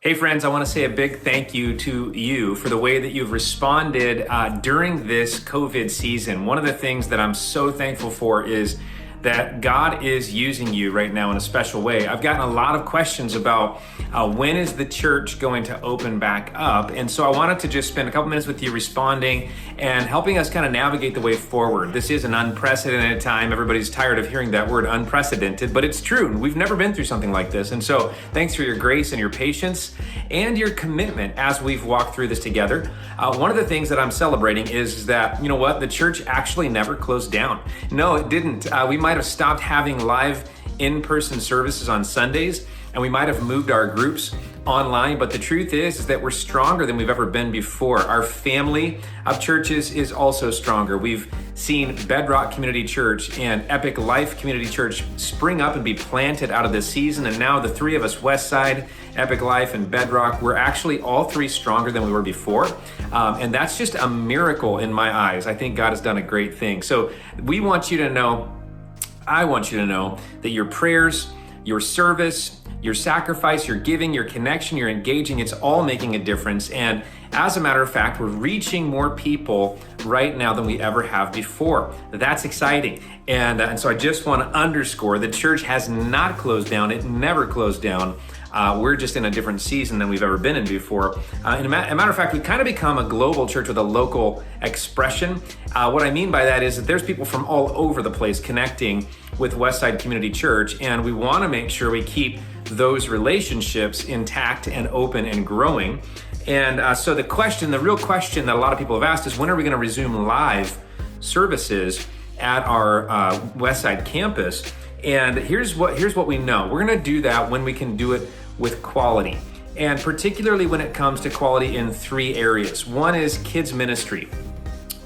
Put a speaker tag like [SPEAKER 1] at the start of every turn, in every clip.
[SPEAKER 1] Hey friends, I want to say a big thank you to you for the way that you've responded during this COVID season. One of the things that I'm so thankful for is that God is using you right now in a special way. I've gotten a lot of questions about when is the church going to open back up? And so I wanted to just spend a couple minutes with you responding and helping us kind of navigate the way forward. This is an unprecedented time. Everybody's tired of hearing that word unprecedented, but it's true. We've never been through something like this. And so thanks for your grace and your patience and your commitment as we've walked through this together. One of the things that I'm celebrating is that, you know what, the church actually never closed down. No, it didn't. We might have stopped having live in-person services on Sundays, and we might have moved our groups online, but the truth is that we're stronger than we've ever been before. Our family of churches is also stronger. We've seen Bedrock Community Church and Epic Life Community Church spring up and be planted out of this season, and now the three of us, Westside, Epic Life, and Bedrock, we're actually all three stronger than we were before, and that's just a miracle in my eyes. I think God has done a great thing. So we want you to know, I want you to know that your prayers, your service, your sacrifice, your giving, your connection, your engaging, it's all making a difference. And as a matter of fact, we're reaching more people right now than we ever have before. That's exciting. And so I just want to underscore the church has not closed down. It never closed down. We're just in a different season than we've ever been in before. And a matter of fact, we've kind of become a global church with a local expression. What I mean by that is that there's people from all over the place connecting with Westside Community Church, and we want to make sure we keep those relationships intact and open and growing. And so the real question that a lot of people have asked is, when are we going to resume live services at our Westside campus? And here's what we know. We're going to do that when we can do it with quality, and particularly when it comes to quality in three areas. One is kids ministry.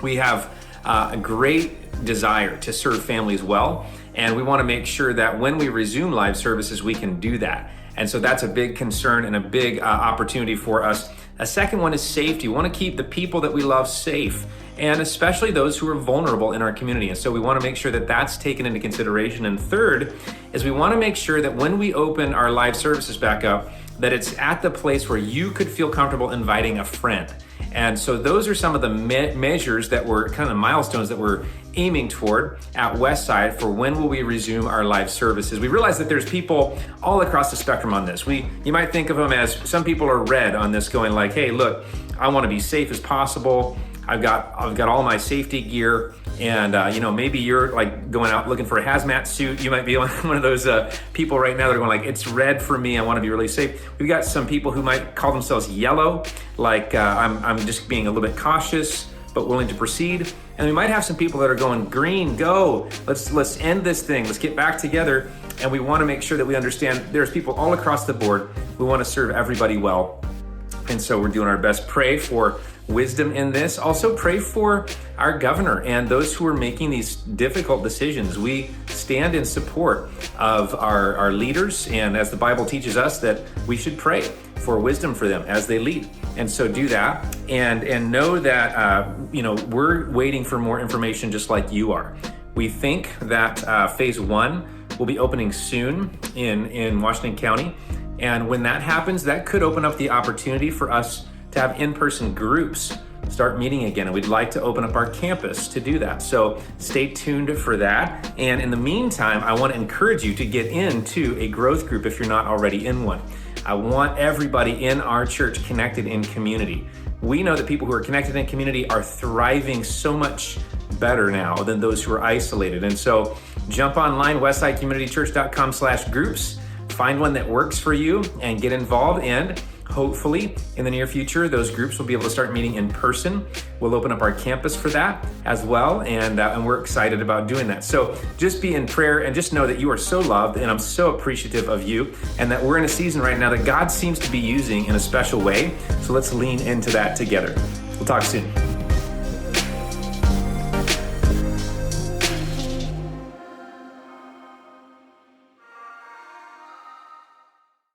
[SPEAKER 1] We have a great desire to serve families well, and we want to make sure that when we resume live services, we can do that. And so that's a big concern and a big opportunity for us. A second one is safety. We want to keep the people that we love safe, and especially those who are vulnerable in our community. And so we want to make sure that that's taken into consideration. And third is we want to make sure that when we open our live services back up, that it's at the place where you could feel comfortable inviting a friend. And so those are some of the measures that we're kind of milestones that we're aiming toward at Westside for when will we resume our live services. We realize that there's people all across the spectrum on this. You might think of them as, some people are red on this, going like, hey, look, I want to be safe as possible. I've got all my safety gear, and maybe you're like going out looking for a hazmat suit. You might be one of those people right now that are going like, it's red for me. I want to be really safe. We've got some people who might call themselves yellow, like I'm just being a little bit cautious but willing to proceed. And we might have some people that are going green. Go, let's end this thing. Let's get back together. And we want to make sure that we understand there's people all across the board. We want to serve everybody well. And so we're doing our best. Pray for wisdom in this. Also pray for our governor and those who are making these difficult decisions. We stand in support of our leaders, and as the Bible teaches us, that we should pray for wisdom for them as they lead. And so do that, and know that we're waiting for more information just like you are. We think that phase 1 will be opening soon in Washington County. And when that happens, that could open up the opportunity for us to have in-person groups start meeting again. And we'd like to open up our campus to do that. So stay tuned for that. And in the meantime, I want to encourage you to get into a growth group if you're not already in one. I want everybody in our church connected in community. We know that people who are connected in community are thriving so much better now than those who are isolated. And so jump online, westsidecommunitychurch.com/groups. Find one that works for you and get involved, and hopefully in the near future, those groups will be able to start meeting in person. We'll open up our campus for that as well, and we're excited about doing that. So just be in prayer and just know that you are so loved, and I'm so appreciative of you, and that we're in a season right now that God seems to be using in a special way. So let's lean into that together. We'll talk soon.